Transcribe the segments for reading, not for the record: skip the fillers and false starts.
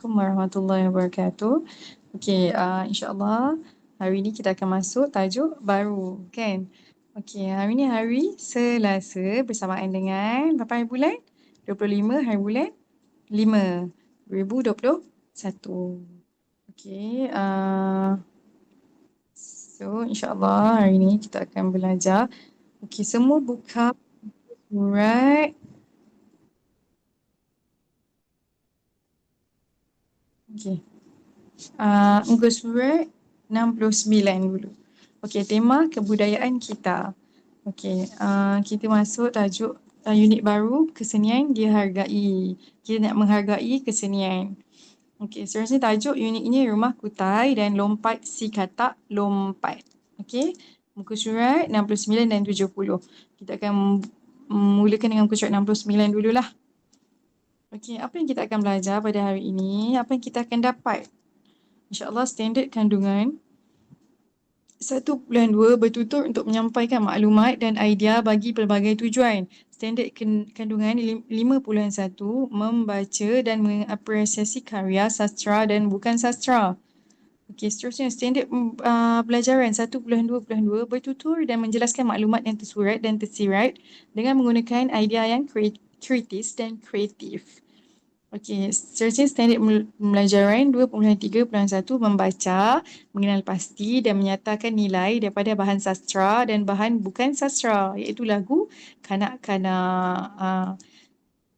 Assalamualaikum warahmatullahi wabarakatuh. Okey, insya-Allah hari ni kita akan masuk tajuk baru, kan? Okey, hari ni hari Selasa bersamaan dengan berapa hari bulan? 25 hari bulan 5, 2021. Okey, so insya-Allah hari ni kita akan belajar. Okey, semua buka surat. Okey. Muka surat 69 dulu. Okey, tema kebudayaan kita. Okey, kita masuk tajuk unit baru, kesenian dihargai. Kita nak menghargai kesenian. Okey, seterusnya tajuk unit ini Rumah Kutai dan Lompat Si Katak Lompat. Okey, muka surat 69 dan 70. Kita akan mulakan dengan muka surat 69 dululah. Okey, apa yang kita akan belajar pada hari ini? Apa yang kita akan dapat? InsyaAllah standard kandungan 1.2 bertutur untuk menyampaikan maklumat dan idea bagi pelbagai tujuan. Standard kandungan 5.1 membaca dan mengapresiasi karya sastra dan bukan sastra. Okey, seterusnya standard pelajaran 1.2.2 bertutur dan menjelaskan maklumat yang tersurat dan tersirat dengan menggunakan idea yang kritis dan kreatif. Okey, seterusnya standard pembelajaran 2.3.1 membaca, mengenal pasti dan menyatakan nilai daripada bahan sastra dan bahan bukan sastra iaitu lagu kanak-kanak.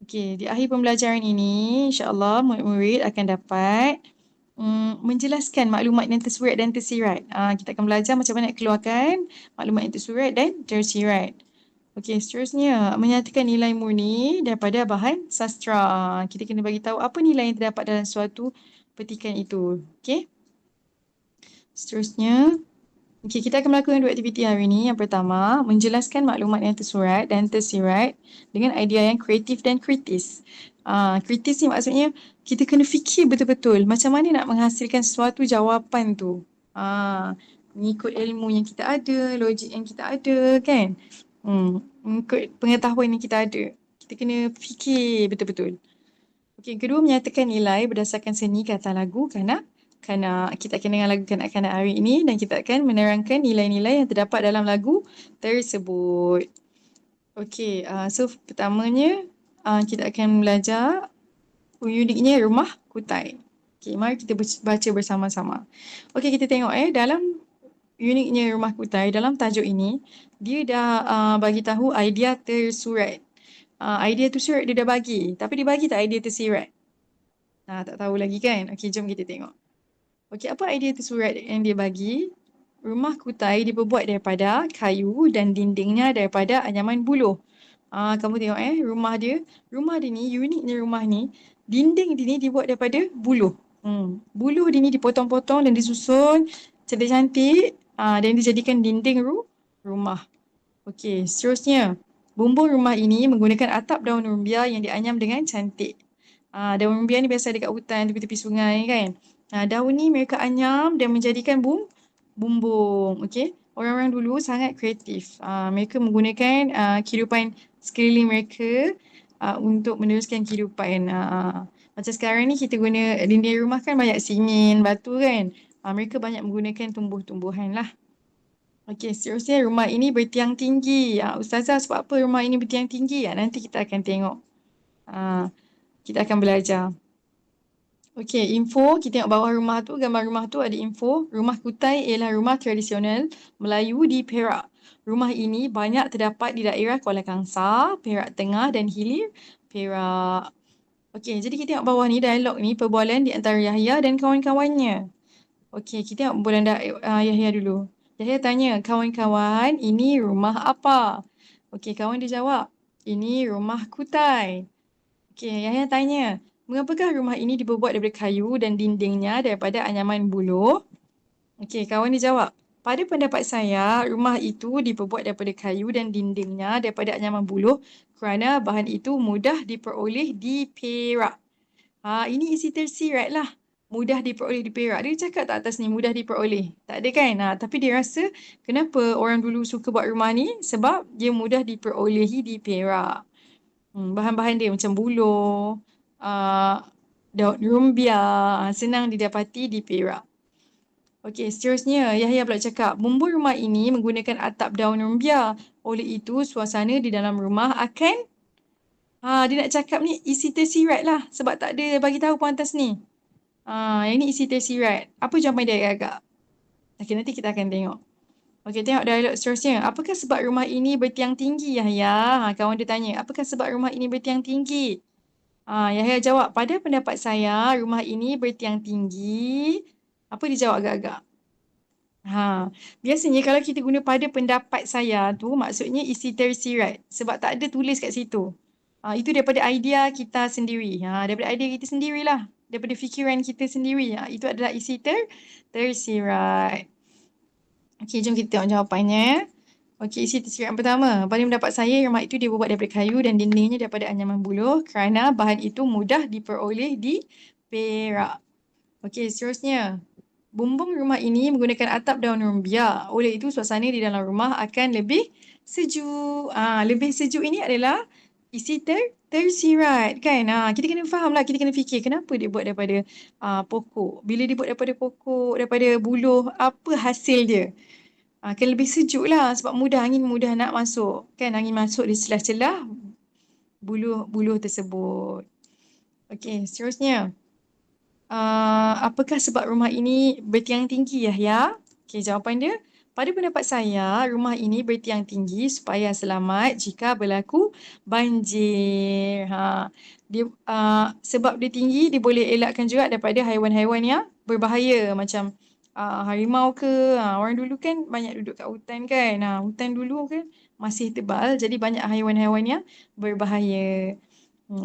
Okey, di akhir pembelajaran ini insya-Allah murid-murid akan dapat menjelaskan maklumat yang tersurat dan tersirat. Kita akan belajar macam mana nak keluarkan maklumat yang tersurat dan tersirat. Okey, seterusnya menyatakan nilai murni daripada bahan sastra. Kita kena bagi tahu apa nilai yang terdapat dalam suatu petikan itu. Okey. Seterusnya, okey, kita akan melakukan dua aktiviti hari ini. Yang pertama, menjelaskan maklumat yang tersurat dan tersirat dengan idea yang kreatif dan kritis. Kritis ni maksudnya kita kena fikir betul-betul macam mana nak menghasilkan sesuatu jawapan tu. Mengikut ilmu yang kita ada, logik yang kita ada, kan? Mengikut pengetahuan yang kita ada. Kita kena fikir betul-betul. Okey, kedua menyatakan nilai berdasarkan seni kata lagu kanak-kanak. Kita akan dengar lagu kanak-kanak hari ini dan kita akan menerangkan nilai-nilai yang terdapat dalam lagu tersebut. Okey, so pertamanya kita akan belajar unitnya Rumah Kutai. Okey, mari kita baca bersama-sama. Okey, kita tengok dalam unitnya Rumah Kutai, dalam tajuk ini, dia dah bagi tahu idea tersurat. Idea tersurat dia dah bagi, tapi dia bagi tak idea tersirat? Tak tahu lagi kan? Okey, jom kita tengok. Okey, apa idea tersurat yang dia bagi? Rumah Kutai diperbuat daripada kayu dan dindingnya daripada anyaman buluh. Kamu tengok rumah dia ni, unitnya rumah ni, dinding dia ni dibuat daripada buluh. Buluh dia ni dipotong-potong dan disusun cantik-cantik dan dijadikan dinding rumah. Okey, seterusnya. Bumbung rumah ini menggunakan atap daun rumbia yang dianyam dengan cantik. Daun rumbia ni biasa dekat hutan, tepi-tepi sungai kan. Daun ni mereka anyam dan menjadikan bumbung. Okey, orang-orang dulu sangat kreatif. Mereka menggunakan kehidupan sekeliling mereka untuk meneruskan kehidupan. Macam sekarang ni kita guna dinding rumah kan banyak simen, batu kan. Mereka banyak menggunakan tumbuh-tumbuhan lah. Okey, seterusnya rumah ini bertiang tinggi. Ustazah, sebab apa rumah ini bertiang tinggi? Nanti kita akan tengok. Kita akan belajar. Okey, info. Kita tengok bawah rumah tu, gambar rumah tu ada info. Rumah Kutai ialah rumah tradisional Melayu di Perak. Rumah ini banyak terdapat di daerah Kuala Kangsar, Perak Tengah dan Hilir, Perak. Okey, jadi kita tengok bawah ni, dialog ni, perbualan di antara Yahya dan kawan-kawannya. Okey, kita tengok perbualan Yahya dulu. Yahya tanya, kawan-kawan, ini rumah apa? Okey, kawan dia jawab, ini rumah Kutai. Okey, Yahya tanya, mengapakah rumah ini dibuat daripada kayu dan dindingnya daripada anyaman buluh? Okey, kawan dia jawab, pada pendapat saya, rumah itu diperbuat daripada kayu dan dindingnya daripada anyaman buluh kerana bahan itu mudah diperoleh di Perak. Ini isi tersirat lah. Mudah diperoleh di Perak. Dia cakap tak atas ni mudah diperoleh? Tak ada kan? Tapi dia rasa kenapa orang dulu suka buat rumah ni? Sebab dia mudah diperolehi di Perak. Bahan-bahan dia macam buluh, daun rumbia. Senang didapati di Perak. Okey, seterusnya Yahya pula cakap, bumbung rumah ini menggunakan atap daun rumbia. Oleh itu, suasana di dalam rumah akan dia nak cakap ni isi tersirat lah sebab tak ada bagi tahu pengantas ni. Yang ni isi tersirat. Apa jawapan dia agak? Okey, nanti kita akan tengok. Okey, tengok dialog seterusnya. Apakah sebab rumah ini bertiang tinggi, Yahya? Kawan dia tanya, apakah sebab rumah ini bertiang tinggi? Yahya jawab, pada pendapat saya, rumah ini bertiang tinggi. Apa dia jawab agak-agak? Biasanya kalau kita guna pada pendapat saya tu, maksudnya isi tersirat. Sebab tak ada tulis kat situ. Itu daripada idea kita sendiri. Daripada idea kita sendirilah. Daripada fikiran kita sendiri. Itu adalah isi tersirat. Okey, jom kita tengok jawapannya. Okey, isi tersirat yang pertama. Pada pendapat saya, rumah itu dibuat daripada kayu dan dindingnya daripada anyaman buluh kerana bahan itu mudah diperoleh di Perak. Okey, seterusnya. Bumbung rumah ini menggunakan atap daun rumbia. Oleh itu, suasana di dalam rumah akan lebih sejuk. Lebih sejuk ini adalah isi tersirat, kan? Kita kena faham lah, kita kena fikir kenapa dia buat daripada pokok. Bila dia buat daripada pokok, daripada buluh, apa hasil dia? Akan lebih sejuk lah sebab angin mudah nak masuk. Kan, angin masuk di celah-celah buluh tersebut. Okey, seterusnya. Apakah sebab rumah ini bertiang tinggi, Yahya? Okey, jawapan dia, pada pendapat saya, rumah ini bertiang tinggi supaya selamat jika berlaku banjir. Sebab dia tinggi, dia boleh elakkan juga daripada haiwan-haiwan yang berbahaya macam harimau ke. Orang dulu kan banyak duduk kat hutan kan. Hutan dulu kan masih tebal, jadi banyak haiwan-haiwan yang berbahaya.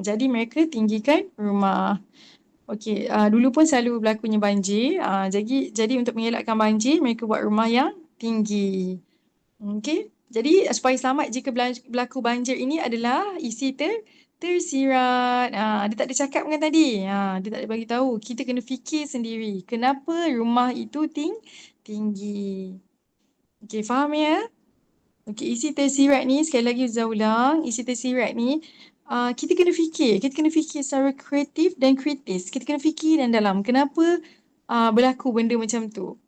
Jadi mereka tinggikan rumah. Okey, dulu pun selalu berlakunya banjir. Jadi untuk mengelakkan banjir, mereka buat rumah yang tinggi. Okey, jadi supaya selamat jika berlaku banjir ini adalah isi tersirat. Dia tak ada cakap kan tadi. Dia tak ada bagi tahu. Kita kena fikir sendiri. Kenapa rumah itu tinggi? Okey, faham ya? Okey, isi tersirat ni sekali lagi Zah ulang. Isi tersirat ni kita kena fikir secara kreatif dan kritis. Kita kena fikir dan dalam kenapa berlaku benda macam tu.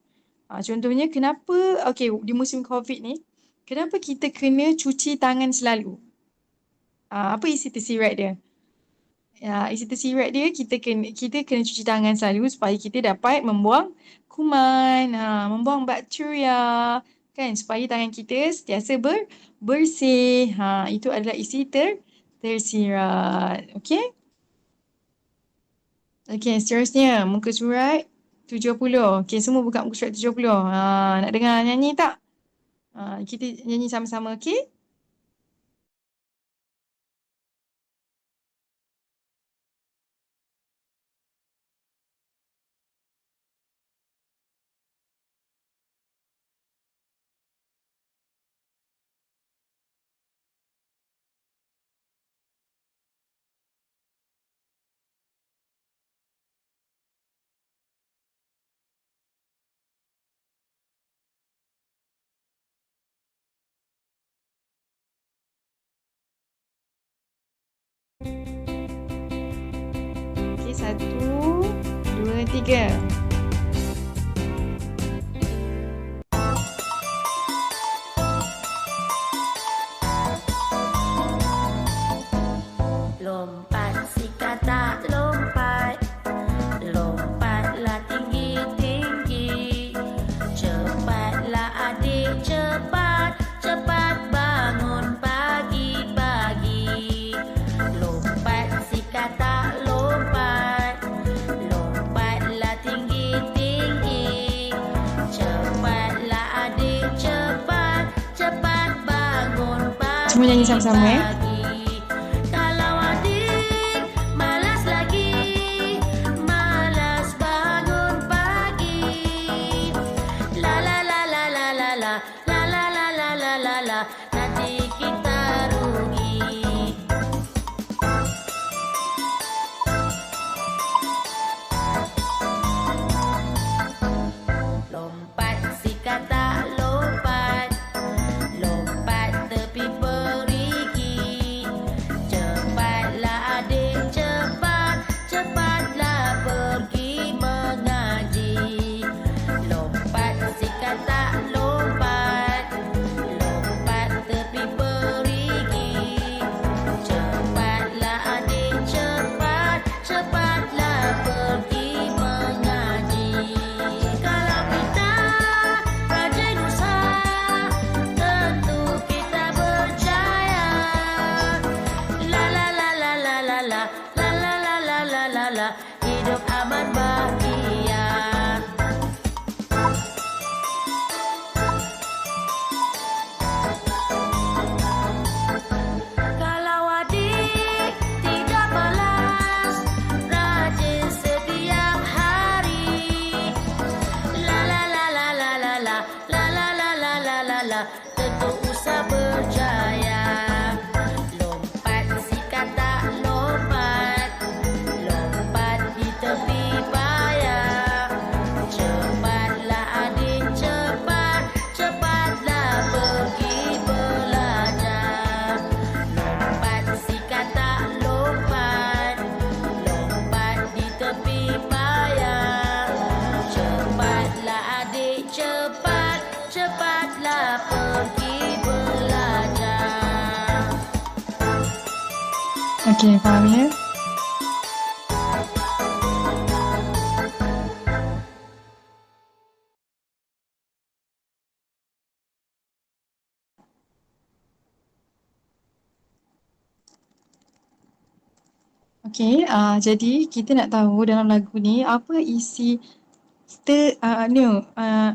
Contohnya kenapa, di musim COVID ni, kenapa kita kena cuci tangan selalu? Apa isi tersirat dia? Isi tersirat dia, kita kena cuci tangan selalu supaya kita dapat membuang kuman, membuang bakteria, kan? Supaya tangan kita sentiasa bersih. Itu adalah isi tersirat. Okey? Okey, seterusnya muka surat 70. Okey, semua buka muka surat 70. Nak dengar nyanyi tak? Kita nyanyi sama-sama, okey? Okey, 1, 2, 3. Lompat si katak lompat, lompatlah tinggi-tinggi. Cepatlah adik cepat, cepat bangun pagi-pagi. Lompat si katak lompat, lompatlah tinggi-tinggi. Cepatlah adik cepat, cepat bangun pagi-pagi. Semua nyanyi sama-sama Kalau adik malas lagi, malas bangun pagi. La la la la la la la, la la la la la la la, nanti kita rugi. Lompat si katak lompat, lompat tepi perigi. tentu usaha berjaya. Lompat si kata lompat, lompat di tepi payah. Cepatlah adik cepat, cepatlah pergi belajar. Lompat si kata lompat, lompat di tepi payah. Cepatlah adik cepat, cepatlah pergi belajar. Okey, faham ya? Okey, jadi kita nak tahu dalam lagu ni apa isi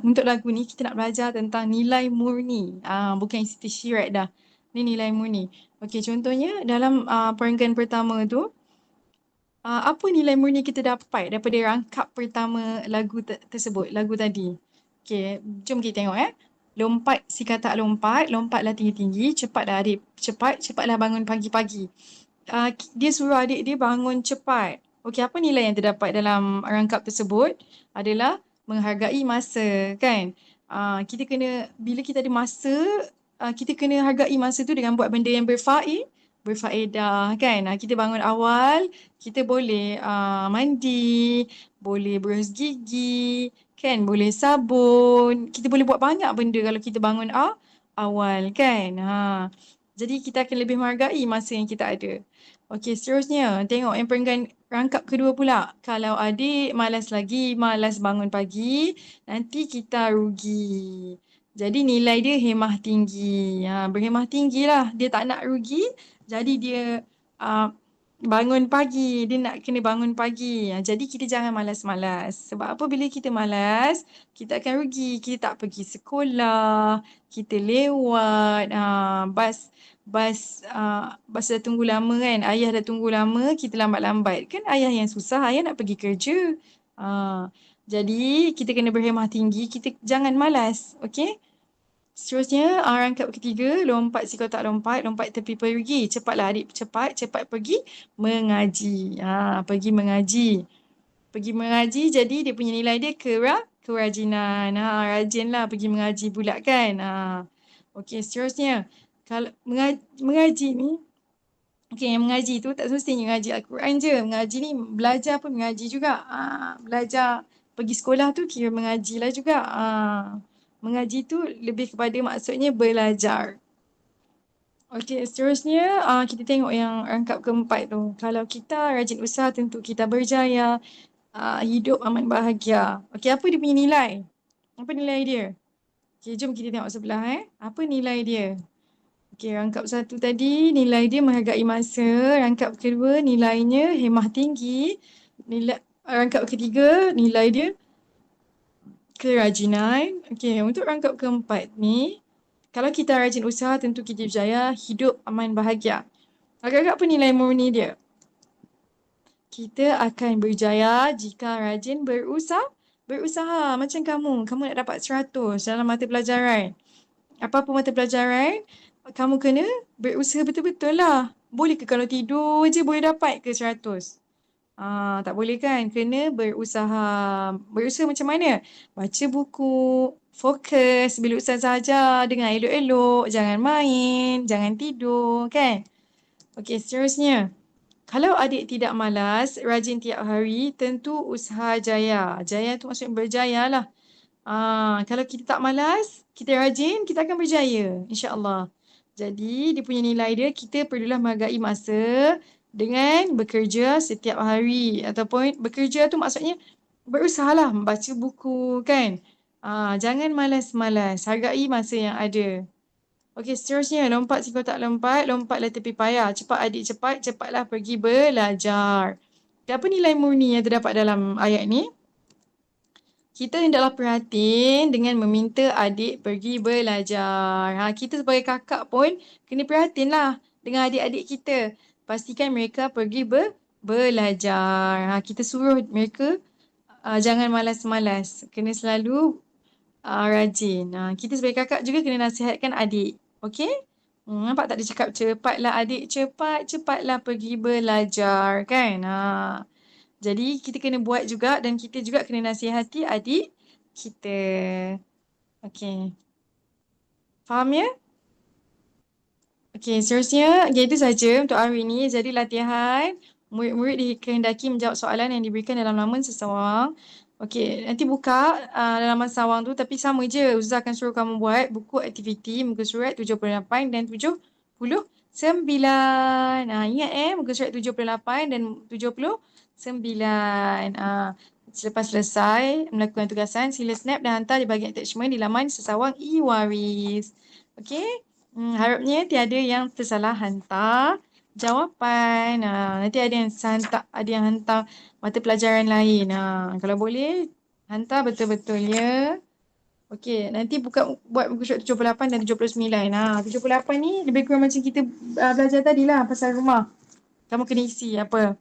untuk lagu ni kita nak belajar tentang nilai murni. Bukan isi tersirat dah. Ni nilai murni. Okey, contohnya dalam perenggan pertama tu, apa nilai murni kita dapat daripada rangkap pertama lagu tersebut, lagu tadi. Okey, jom kita tengok Lompat si katak lompat, lompatlah tinggi-tinggi, cepatlah adik cepat, cepatlah bangun pagi-pagi. Dia suruh adik dia bangun cepat. Okey, apa nilai yang terdapat dalam rangkap tersebut adalah menghargai masa, kan? Kita kena, bila kita ada masa, kita kena hargai masa tu dengan buat benda yang berfaedah, kan? Kita bangun awal, kita boleh mandi, boleh berus gigi, kan? Boleh sabun. Kita boleh buat banyak benda kalau kita bangun awal, kan? Jadi kita akan lebih menghargai masa yang kita ada. Okey, seterusnya tengok yang perenggan rangkap kedua pula. Kalau adik malas bangun pagi, nanti kita rugi. Jadi nilai dia hemah tinggi. Berhemah tinggilah. Dia tak nak rugi, jadi dia bangun pagi. Dia nak kena bangun pagi. Jadi kita jangan malas-malas. Sebab apa, bila kita malas, kita akan rugi. Kita tak pergi sekolah, kita lewat, bas dah tunggu lama, kan? Ayah dah tunggu lama, kita lambat-lambat. Kan ayah yang susah, ayah nak pergi kerja. Jadi kita kena berhemah tinggi, kita jangan malas. Okey? Seterusnya, rangkap ketiga, lompat si kotak lompat, lompat tepi pergi. Cepatlah adik, cepat pergi mengaji. Pergi mengaji. Pergi mengaji, jadi dia punya nilai dia kerajinan. Rajinlah pergi mengaji pula, kan? Okey, seterusnya. Kalau mengaji ni, yang mengaji tu tak semestinya mengaji Al-Quran je. Mengaji ni belajar pun mengaji juga. Belajar pergi sekolah tu kira mengaji lah juga. Mengaji tu lebih kepada maksudnya belajar. Okey, seterusnya kita tengok yang rangkap keempat tu. Kalau kita rajin usaha, tentu kita berjaya. Hidup aman bahagia. Okey, apa dia punya nilai? Apa nilai dia? Okey, jom kita tengok sebelah. Apa nilai dia? Okey, rangkap satu tadi nilai dia menghargai masa. Rangkap kedua nilainya hemah tinggi. Rangkap ketiga nilai dia kerajinan. Okey, untuk rangkap keempat ni, kalau kita rajin usaha, tentu kita berjaya, hidup aman bahagia. Agak-agak apa nilai murni dia? Kita akan berjaya jika rajin berusaha. Macam kamu nak dapat 100 dalam mata pelajaran. Apa-apa mata pelajaran, kamu kena berusaha betul-betul lah. Boleh ke kalau tidur je boleh dapat ke 100? Tak boleh, kan? Kena berusaha. Berusaha macam mana? Baca buku, fokus bila ustazah ajar, dengar elok-elok, jangan main, jangan tidur, kan? Okey, seterusnya. Kalau adik tidak malas, rajin tiap hari, tentu usaha jaya. Jaya tu maksudnya berjaya lah. Kalau kita tak malas, kita rajin, kita akan berjaya, insya-Allah. Jadi dia punya nilai dia, kita perlulah menghargai masa dengan bekerja setiap hari. Ataupun bekerja tu maksudnya berusahalah membaca buku, kan? Jangan malas-malas, hargai masa yang ada. Okey, seterusnya, lompat si kotak lompat, lompatlah tepi payah. Cepat adik cepat, cepatlah pergi belajar. Apa nilai murni yang terdapat dalam ayat ni? Kita hendaklah prihatin dengan meminta adik pergi belajar. Kita sebagai kakak pun kena prihatinlah dengan adik-adik kita. Pastikan mereka pergi belajar. Kita suruh mereka jangan malas-malas. Kena selalu rajin. Kita sebagai kakak juga kena nasihatkan adik. Okey? Nampak tak dia cakap cepatlah adik, cepatlah pergi belajar kan? Jadi kita kena buat juga dan kita juga kena nasihati adik kita. Okey. Faham ya? Okey, seterusnya itu saja untuk hari ini. Jadi latihan, murid-murid dikehendaki menjawab soalan yang diberikan dalam laman sesawang. Okey, nanti buka laman sawang tu tapi sama je. Ustazah akan suruh kamu buat buku aktiviti muka surat 78 dan 79. Ingat muka surat 78 dan 79. Selepas selesai melakukan tugasan, sila snap dan hantar di bahagian attachment di laman sesawang e-waris. Okey? Harapnya tiada yang tersalah hantar jawapan. Nanti ada yang hantar mata pelajaran lain. Kalau boleh hantar betul-betul ya. Okey, nanti buat muka surat 78 dan 79. 78 ni lebih kurang macam kita belajar tadi lah pasal rumah. Kamu kena isi apa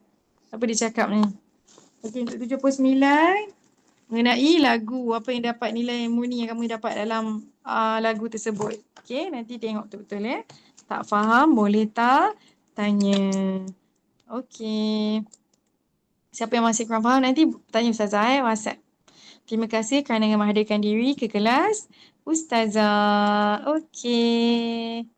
dia cakap ni. Okey, untuk 79 mengenai lagu, apa yang dapat nilai murni yang kamu dapat dalam lagu tersebut. Okey, nanti tengok betul-betul ya. Tak faham, boleh tak tanya. Okey. Siapa yang masih kurang faham nanti tanya Ustazah WhatsApp. Terima kasih kerana menghadirkan diri ke kelas Ustazah. Okey.